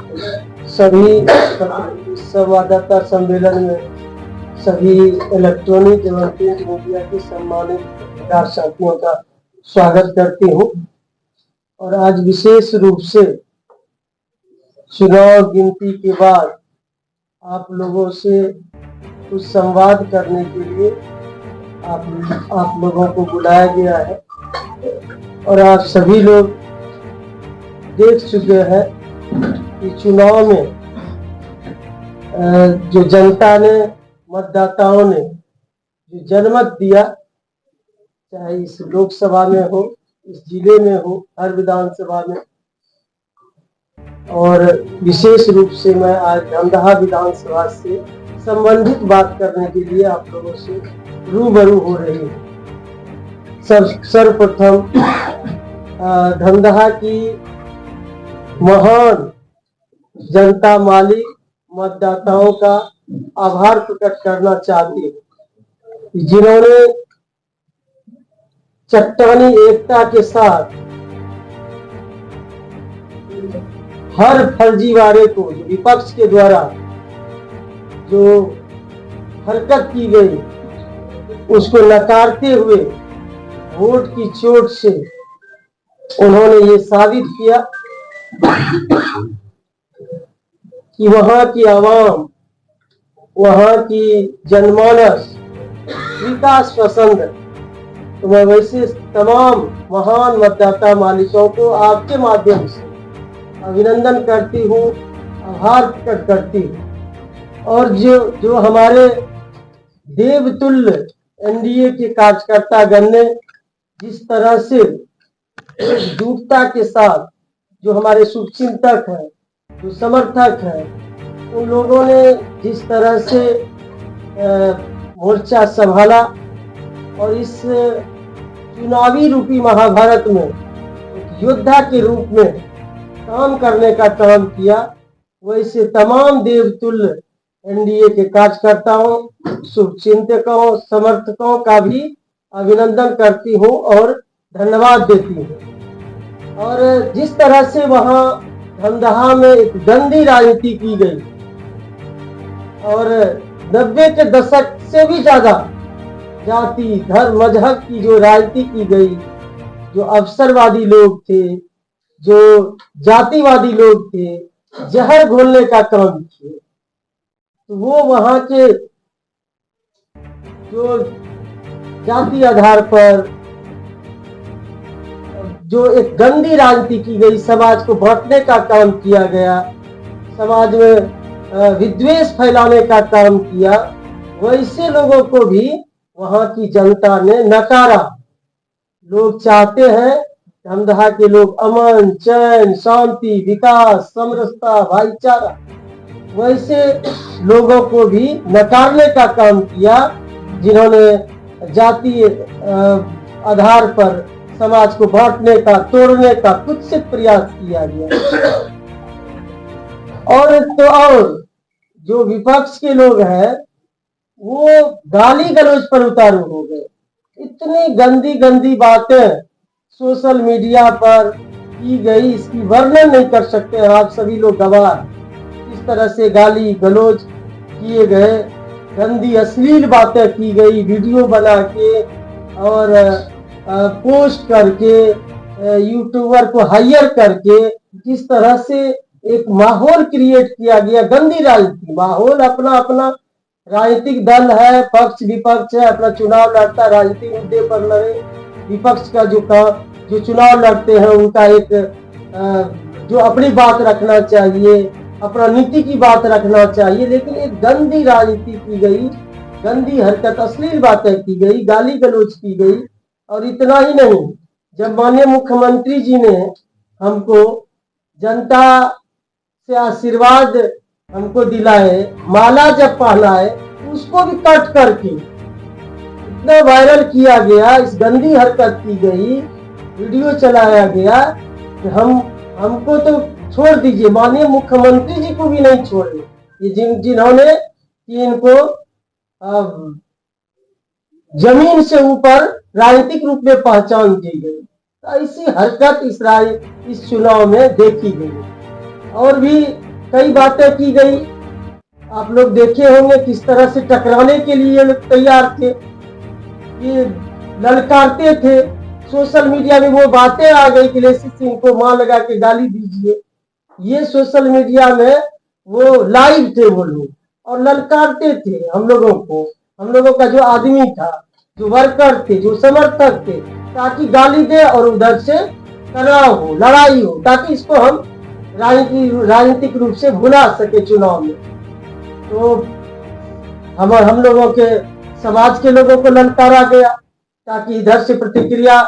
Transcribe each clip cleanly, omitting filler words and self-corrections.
सभी संवाददाता सम्मेलन में सभी इलेक्ट्रॉनिक एवं प्रिंट मीडिया के सम्मानित पत्रकार साथियों का स्वागत करती हूँ। और आज विशेष रूप से चुनाव गिनती के बाद आप लोगों से कुछ संवाद करने के लिए आप लोगों को बुलाया गया है। और आप सभी लोग देख चुके हैं कि चुनाव में जो जनता ने, मतदाताओं ने जो जनमत दिया, चाहे इस लोकसभा में हो, इस जिले में हो, हर विधानसभा में, और विशेष रूप से मैं आज धमदाहा विधानसभा से संबंधित बात करने के लिए आप लोगों से रूबरू हो रही हूँ। सर्वप्रथम धमदाहा की महान जनता मालिक मतदाताओं का आभार प्रकट करना चाहती हूँ, जिन्होंने चट्टानी एकता के साथ हर फर्जीवाड़े को विपक्ष के द्वारा जो हरकत की गई उसको नकारते हुए वोट की चोट से उन्होंने ये साबित किया कि वहां की आवाम, वहां की जनमानस विकास पसंद है। तो मैं वैसे तमाम महान मतदाता मालिकों को आपके माध्यम से अभिनंदन करती हूँ, आभार प्रकट करती हूँ। और जो हमारे देवतुल्य एनडीए के कार्यकर्तागण ने जिस तरह से एकजुटता के साथ, जो हमारे शुभचिंतक हैं, जो समर्थक हैं, उन लोगों ने जिस तरह से मोर्चा संभाला और इस चुनावी रूपी महाभारत में एक योद्धा के रूप में काम करने का काम किया, वैसे तमाम देवतुल्य एनडीए के कार्यकर्ताओं, शुभचिंतकों, समर्थकों का भी अभिनंदन करती हूँ और धन्यवाद देती हूँ। और जिस तरह से वहाँ धमदाहा में एक गंदी राजनीति की गई और 90 के दशक से भी ज्यादा जाति, धर्म, मजहब की जो राजनीति की गई, जो अवसरवादी लोग थे, जो जातिवादी लोग थे, जहर घोलने का काम किए, तो वो वहां के जो जाति आधार पर जो एक गंदी राजनीति की गई, समाज को बांटने का काम किया गया, समाज में विद्वेष फैलाने का काम किया, वैसे लोगों को भी वहां की जनता ने नकारा। लोग चाहते हैं धमदाहा के लोग अमन, चैन, शांति, विकास, समरसता, भाईचारा, वैसे लोगों को भी नकारने का काम किया जिन्होंने जाति आधार पर समाज को बांटने का, तोड़ने का कुत्सित प्रयास किया गया। और जो विपक्ष के लोग हैं वो गाली गलौज पर उतारू हो गए। इतनी गंदी गंदी बातें सोशल मीडिया पर की गई, इसकी वर्णन नहीं कर सकते हैं, आप सभी लोग गवाह। इस तरह से गाली गलौज किए गए, गंदी अश्लील बातें की गई, वीडियो बना के और पोस्ट करके, यूट्यूबर को हायर करके किस तरह से एक माहौल क्रिएट किया गया, गंदी राजनीति माहौल। अपना अपना राजनीतिक दल है, पक्ष विपक्ष है, अपना चुनाव लड़ता, राजनीतिक मुद्दे पर लड़े। विपक्ष का जो चुनाव लड़ते हैं उनका एक जो अपनी बात रखना चाहिए, अपना नीति की बात रखना चाहिए, लेकिन एक गंदी राजनीति की गई, गंदी हरकत, अश्लील बातें की गई, गाली गलौज की गई। और इतना ही नहीं, जब माननीय मुख्यमंत्री जी ने हमको जनता से आशीर्वाद हमको दिलाए, माला जब पहनाए, उसको भी कट करके इतना वायरल किया गया, इस गंदी हरकत की गई, वीडियो चलाया गया कि हमको तो छोड़ दीजिए, माननीय मुख्यमंत्री जी को भी नहीं छोड़े, ये जिन्होंने इनको जमीन से ऊपर राजनीतिक रूप में पहचान दी गई। तो ऐसी हरकत इस चुनाव में देखी गई। और भी कई बातें की गई, आप लोग देखे होंगे किस तरह से टकराने के लिए लोग तैयार थे, ये ललकारते थे। सोशल मीडिया में वो बातें आ गई कि लेसी सिंह को मां लगा के गाली दीजिए, ये सोशल मीडिया में वो लाइव थे वो लोग और ललकारते थे हम लोगों को, हम लोगों का जो आदमी था, जो वर्कर थे, जो समर्थक थे, ताकि गाली दे और उधर से तनाव हो, लड़ाई हो, ताकि इसको हम राजनीतिक रूप से भुला सके चुनाव में। तो हम लोगों के समाज के लोगों को ललकारा गया ताकि इधर से प्रतिक्रिया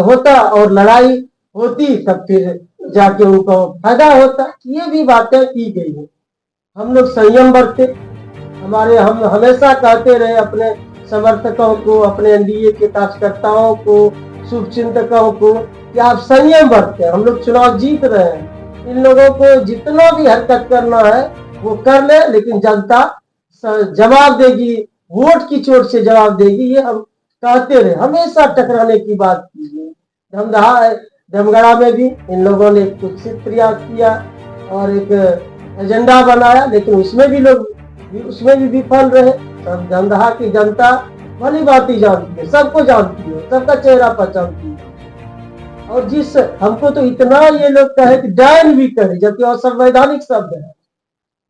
होता और लड़ाई होती, तब फिर जाके उनको फायदा होता। ये भी बातें की गई है। हम लोग संयम बरते, हम हमेशा कहते रहे अपने समर्थकों को, अपने एनडीए के कार्यकर्ताओं को, शुभचिंतकों को कि आप संयम बरते, हम लोग चुनाव जीत रहे हैं, इन लोगों को जितना भी हरकत करना है वो कर ले, लेकिन जनता जवाब देगी, वोट की चोट से जवाब देगी। ये हम कहते रहे, हमेशा टकराने की बात की। धमगड़ा में भी इन लोगों ने कुछ प्रयास किया और एक एजेंडा बनाया, लेकिन उसमें भी विफल रहे। सब धमदहा की जनता भली बाती जानती है, सबको जानती है, सबका चेहरा पहचानती है। और हमको तो इतना ये लोग कहे कि डायन भी कहे, जबकि असंवैधानिक शब्द है।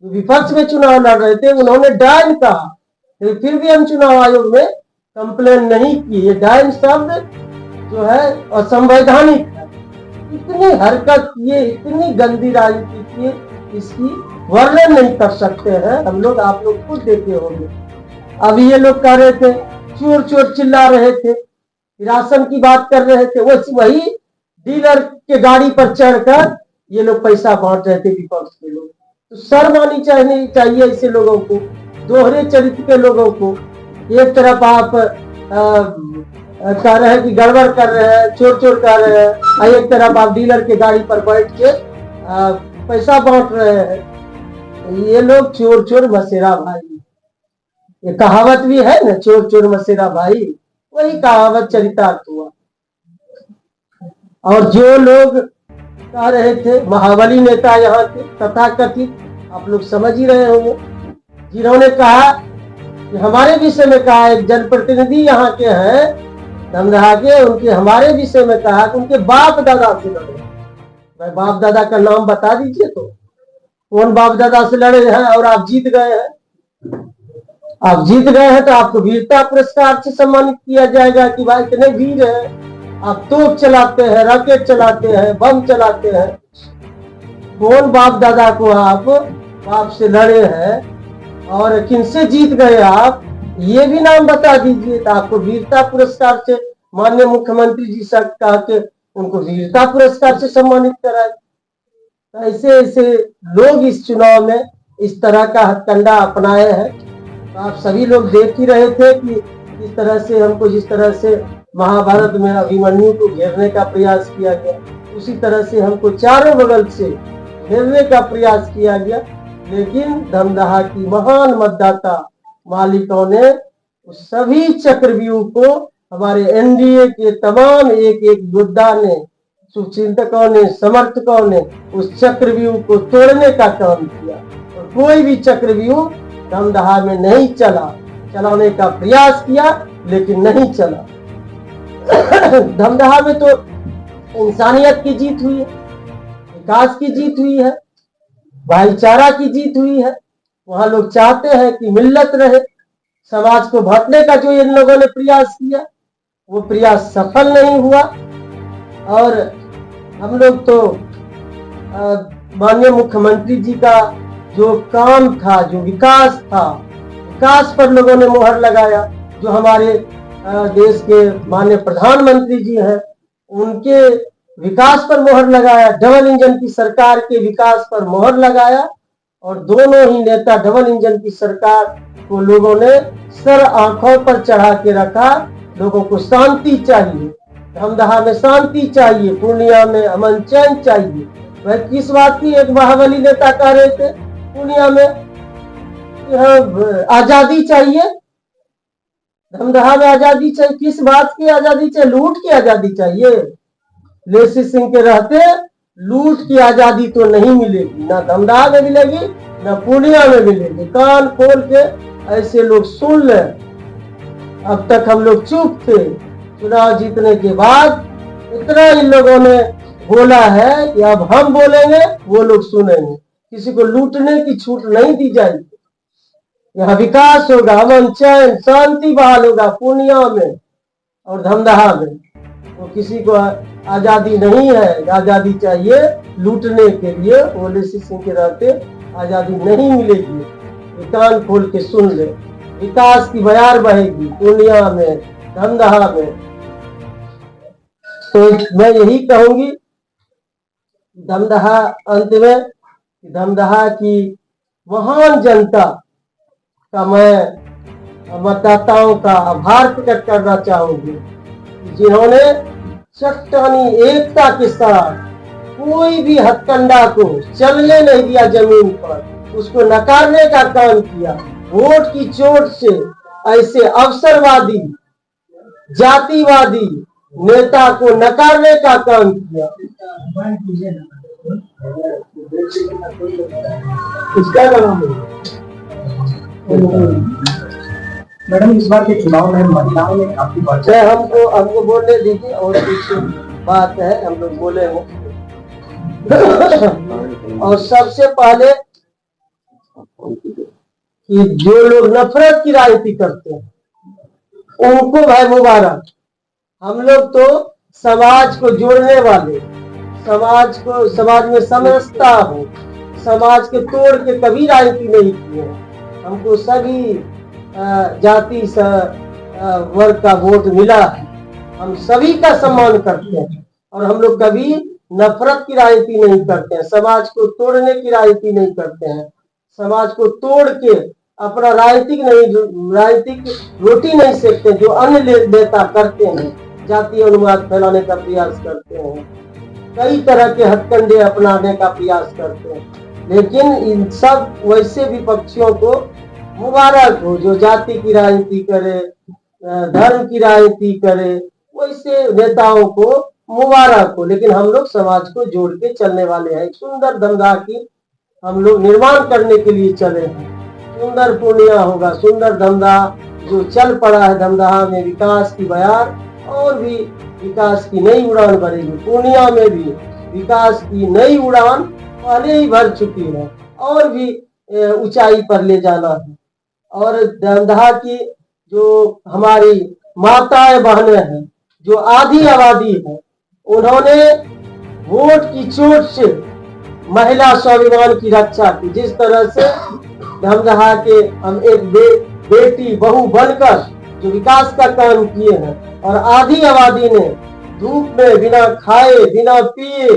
विपक्ष में चुनाव लड़ रहे थे, उन्होंने डायन कहा, फिर भी हम चुनाव आयोग में कंप्लेन नहीं की। ये डायन शब्द जो है असंवैधानिक है। इतनी हरकत किए, इतनी गंदी राजनीति किए, इसकी वर्णन नहीं कर सकते हैं हम लोग, आप लोग खुद देखे होंगे। अभी ये लोग कह रहे थे, चोर चोर चिल्ला रहे थे, राशन की बात कर रहे थे, वही डीलर के गाड़ी पर चढ़कर ये लोग पैसा बांट रहे थे विपक्ष के लोग। तो शर्म आनी चाहिए ऐसे लोगों को, दोहरे चरित्र के लोगों को। एक तरफ आप कह रहे हैं कि गड़बड़ कर रहे हैं, चोर चोर कर रहे हैं, और एक तरफ आप डीलर के गाड़ी पर बैठ के पैसा बांट रहे हैं। ये लोग चोर चोर मसेरा भाई, ये कहावत भी है ना, चोर चोर मसेरा भाई, वही कहावत चरितार्थ हुआ। और जो लोग कह रहे थे महाबली नेता यहाँ के तथाकथित, आप लोग समझ ही रहे होंगे, जिन्होंने कहा कि हमारे विषय में कहा, एक जनप्रतिनिधि यहाँ के हैं धमदहा के, उनके हमारे विषय में कहा कि उनके बाप दादा से लड़े। भाई बाप दादा का नाम बता दीजिए, तो कौन बाप दादा से लड़े हैं और आप जीत गए हैं। आप जीत गए हैं तो आपको वीरता पुरस्कार से सम्मानित किया जाएगा कि भाई इतने वीर हैं, आप तोप चलाते हैं, रॉकेट चलाते हैं, बम चलाते हैं। कौन बाप दादा को आप से लड़े हैं और किनसे जीत गए आप, ये भी नाम बता दीजिए, तो आपको वीरता पुरस्कार से माननीय मुख्यमंत्री जी से कहा के उनको वीरता पुरस्कार से सम्मानित कराए। तो ऐसे लोग इस चुनाव में इस तरह का हथकंडा अपनाए हैं। तो आप सभी लोग देख ही रहे थे कि इस तरह से हमको, जिस तरह से महाभारत में अभिमन्यु को घेरने का प्रयास किया गया, उसी तरह से हमको चारों बगल से घेरने का प्रयास किया गया। लेकिन धमदहा की महान मतदाता मालिकों ने उस सभी चक्रव्यूह को, हमारे एनडीए के तमाम एक योद्धा ने, शुभचिंतकों ने, समर्थकों ने उस चक्रव्यूह को तोड़ने का काम किया। और कोई भी चक्रव्यूह धमदहा में नहीं चलाने का प्रयास किया, लेकिन नहीं चला। धमदहा में तो इंसानियत की जीत हुई है, विकास की जीत हुई है, भाईचारा की जीत हुई है। वहां लोग चाहते हैं कि मिल्लत रहे। समाज को बांटने का जो इन लोगों ने प्रयास किया, वो प्रयास सफल नहीं हुआ। और हम लोग तो माननीय मुख्यमंत्री जी का जो काम था, जो विकास था, विकास पर लोगों ने मोहर लगाया। जो हमारे देश के माननीय प्रधानमंत्री जी हैं, उनके विकास पर मोहर लगाया, डबल इंजन की सरकार के विकास पर मोहर लगाया। और दोनों ही नेता डबल इंजन की सरकार को लोगों ने सर आंखों पर चढ़ा के रखा। लोगों को शांति चाहिए, धमदहा में शांति चाहिए, पूर्णिया में अमन चैन चाहिए। वह किस बात की एक महाबली नेता कह रहे थे, पूर्णिया में आजादी चाहिए, धमदहा में आजादी चाहिए। किस बात की आजादी चाहिए? लूट की आजादी चाहिए। लेसी सिंह के रहते लूट की आजादी तो नहीं मिलेगी, ना धमदाहा में मिलेगी ना पूर्णिया में मिलेगी। कान खोल के ऐसे लोग सुन ले। अब तक हम लोग चुप थे, चुनाव जीतने के बाद इतना इन लोगों ने बोला है कि अब हम बोलेंगे वो लोग सुनेंगे। किसी को लूटने की छूट नहीं दी जाएगी। यहाँ विकास होगा, अमन चैन शांति बहाल होगा पूर्णिया में और धमदाहा में। तो किसी को आजादी नहीं है, आजादी चाहिए लूटने के लिए। वो लेसी सिंह के रहते आजादी नहीं मिलेगी। ये कान खोल के सुन ले। विकास की बयार बहेगी पूर्णिया में, धमदाहा में। तो मैं यही कहूंगी धमदाहा अंत में, धमदाहा की महान जनता का मैं मतदाताओं का आभार प्रकट करना चाहूंगी, जिन्होंने चट्टानी एकता के साथ कोई भी हथकंडा को चलने नहीं दिया, जमीन पर उसको नकारने का काम किया। वोट की चोट से ऐसे अवसरवादी जातिवादी नेता को नकारने का काम किया। इसका नाम मैडम, इस बार के चुनाव में महिलाओं ने काफी बढ़ हमको बोलने दीजिए और कुछ बात है हम लोग बोले हैं। और सबसे पहले कि जो लोग नफरत की राजनीति करते हैं उनको भाई मुबारक। हम लोग तो समाज को जोड़ने वाले, समाज में समरसता हो, समाज के तोड़ के कभी राजनीति नहीं की है। हमको सभी जाति वर्ग का वोट मिला है। हम सभी का सम्मान करते हैं और हम लोग कभी नफरत की राजनीति नहीं करते हैं, समाज को तोड़ने की राजनीति नहीं करते हैं। समाज को तोड़ के अपना राजनीतिक रोटी नहीं सेकते जो अन्य नेता करते हैं। जातीय अनुवाद फैलाने का प्रयास करते हैं, कई तरह के हथकंडे अपनाने का प्रयास करते हैं। लेकिन इन सब वैसे विपक्षियों को मुबारक हो जो जाति की राजनीति करे, धर्म की राजनीति करे, वैसे नेताओं को मुबारक हो। लेकिन हम लोग समाज को जोड़ के चलने वाले हैं। सुंदर धमदाहा की हम लोग निर्माण करने के लिए चले हैं। सुंदर पूर्णिया होगा, सुंदर धमदाहा जो चल पड़ा है। धमदाहा में विकास की बयार और भी विकास की नई उड़ान भरेगी। पूर्णिया में भी विकास की नई उड़ान पहले ही भर चुकी है और भी ऊंचाई पर ले जाना है। और धमदाहा की जो हमारी माताएं बहनें हैं, जो आधी आबादी है, उन्होंने वोट की चोट से महिला स्वाभिमान की रक्षा की। जिस तरह से धमदाहा के हम एक बेटी बहू बनकर जो विकास का काम किए हैं और आधी आबादी ने धूप में बिना खाए बिना पिए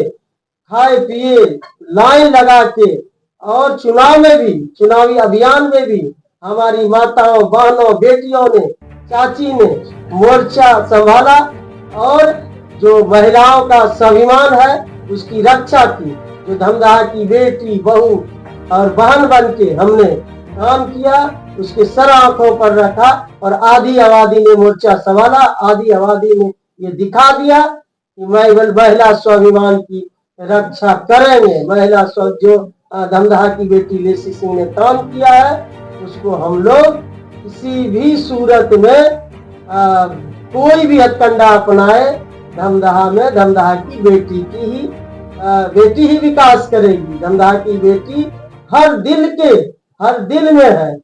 लाइन लगा के और चुनाव में भी, चुनावी अभियान में भी हमारी माताओं बहनों बेटियों ने, चाची ने मोर्चा संभाला और जो महिलाओं का स्वाभिमान है उसकी रक्षा की। जो धमदाहा की बेटी बहू और बहन बन के हमने काम किया, उसके सर आंखों पर रखा और आधी आबादी ने मोर्चा संभाला। आधी आबादी ने ये दिखा दिया कि महिला स्वाभिमान की रक्षा करेंगे। जो धमदाहा की बेटी लेसी सिंह ने काम किया है उसको हम लोग किसी भी सूरत में कोई भी हथकंडा अपनाए, धमदाहा में धमदाहा की बेटी ही विकास करेगी। धमदाहा की बेटी हर दिल में है,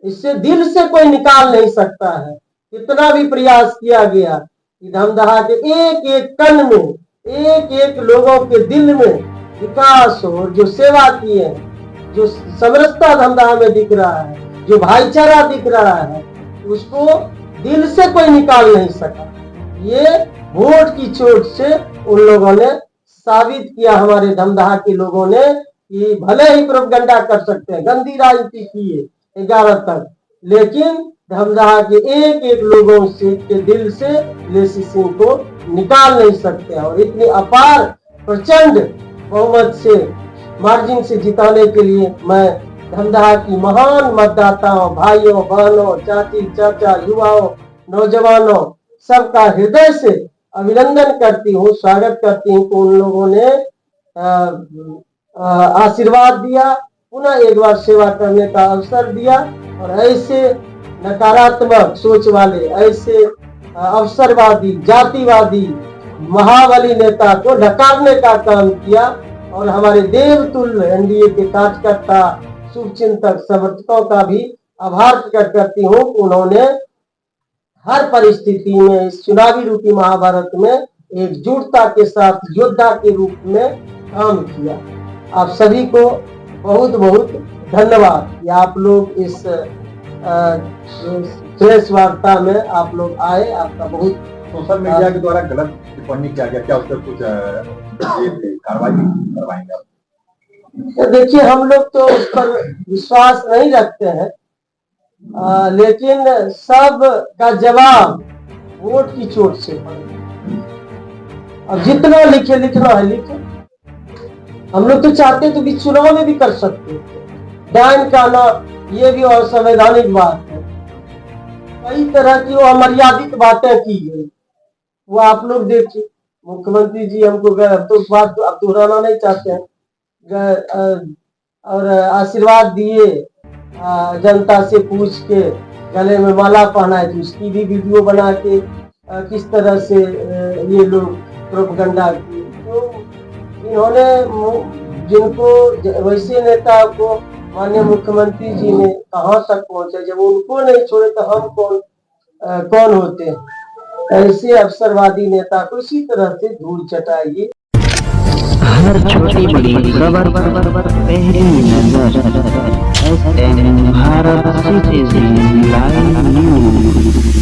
इससे दिल से कोई निकाल नहीं सकता है। कितना भी प्रयास किया गया कि धमदाहा के एक एक कण में, एक एक लोगों के दिल में विकास हो। और जो सेवा किए हैं, जो समरसता धमदाहा में दिख रहा है, जो भाईचारा दिख रहा है, उसको दिल से कोई निकाल नहीं सका। ये वोट की चोट से उन लोगों ने साबित किया, हमारे धमदाहा के लोगों ने, कि भले ही प्रोपगंडा कर सकते हैं, गंदी राजनीति किए 11 तक, लेकिन धमदाहा के एक एक लोगों से के दिल से लेसी सिंह को निकाल नहीं सकते। और इतनी अपार प्रचंड बहुमत से मार्जिन से जिताने के लिए मैं धमदाहा की महान मतदाताओं, भाइयों बहनों, चाची चाचा, युवाओं, नौजवानों सबका हृदय से अभिनंदन करती हूँ, स्वागत करती हूँ। उन लोगों ने आशीर्वाद दिया, पुनः एक बार सेवा करने का अवसर दिया। और ऐसे नकारात्मक सोच वाले, ऐसे अवसरवादी, जातिवादी, महाबली नेता को नकारने का काम किया। और हमारे देवतुल्य एनडीए के कार्यकर्ता, शुभचिंतक, समर्थकों का भी आभार प्रकट करती हूँ। उन्होंने हर परिस्थिति में इस चुनावी रूपी महाभारत में एकजुटता के साथ योद्धा के रूप में काम किया। आप सभी को बहुत बहुत धन्यवाद कि आप लोग इस प्रेस वार्ता में आप लोग आए। आपका बहुत। सोशल मीडिया के द्वारा गलत टिप्पणी किया गया, क्या उस पर कुछ कार्रवाई करवाएंगे आप? तो देखिए, हम लोग तो उस पर विश्वास नहीं रखते हैं, लेकिन सब का जवाब वोट की चोट से पड़ेगा। अब जितना लिखना है लिखे। हम लोग तो चाहते तो भी चुनाव में भी कर सकते थे। डायन का ना, ये भी असंवैधानिक बात है। कई तरह की वो अमर्यादित बातें की गई, वो आप लोग देखिए। मुख्यमंत्री जी हमको तो बात अब दोहराना नहीं चाहते हैं, और आशीर्वाद दिए, जनता से पूछ के गले में माला पहनाए, तो उसकी भी वीडियो बना के किस तरह से ये लोग प्रोपगंडा किए। तो इन्होंने जिनको, वैसे नेता को माननीय मुख्यमंत्री जी ने कहां तक पहुंचे, जब उनको नहीं छोड़े तो हम कौन होते हैं। ऐसे अवसरवादी नेता को इसी तरह से धूल चटाइए। हर छोटी बड़ी खबर पहली नजर, SM Bharat citizen live news.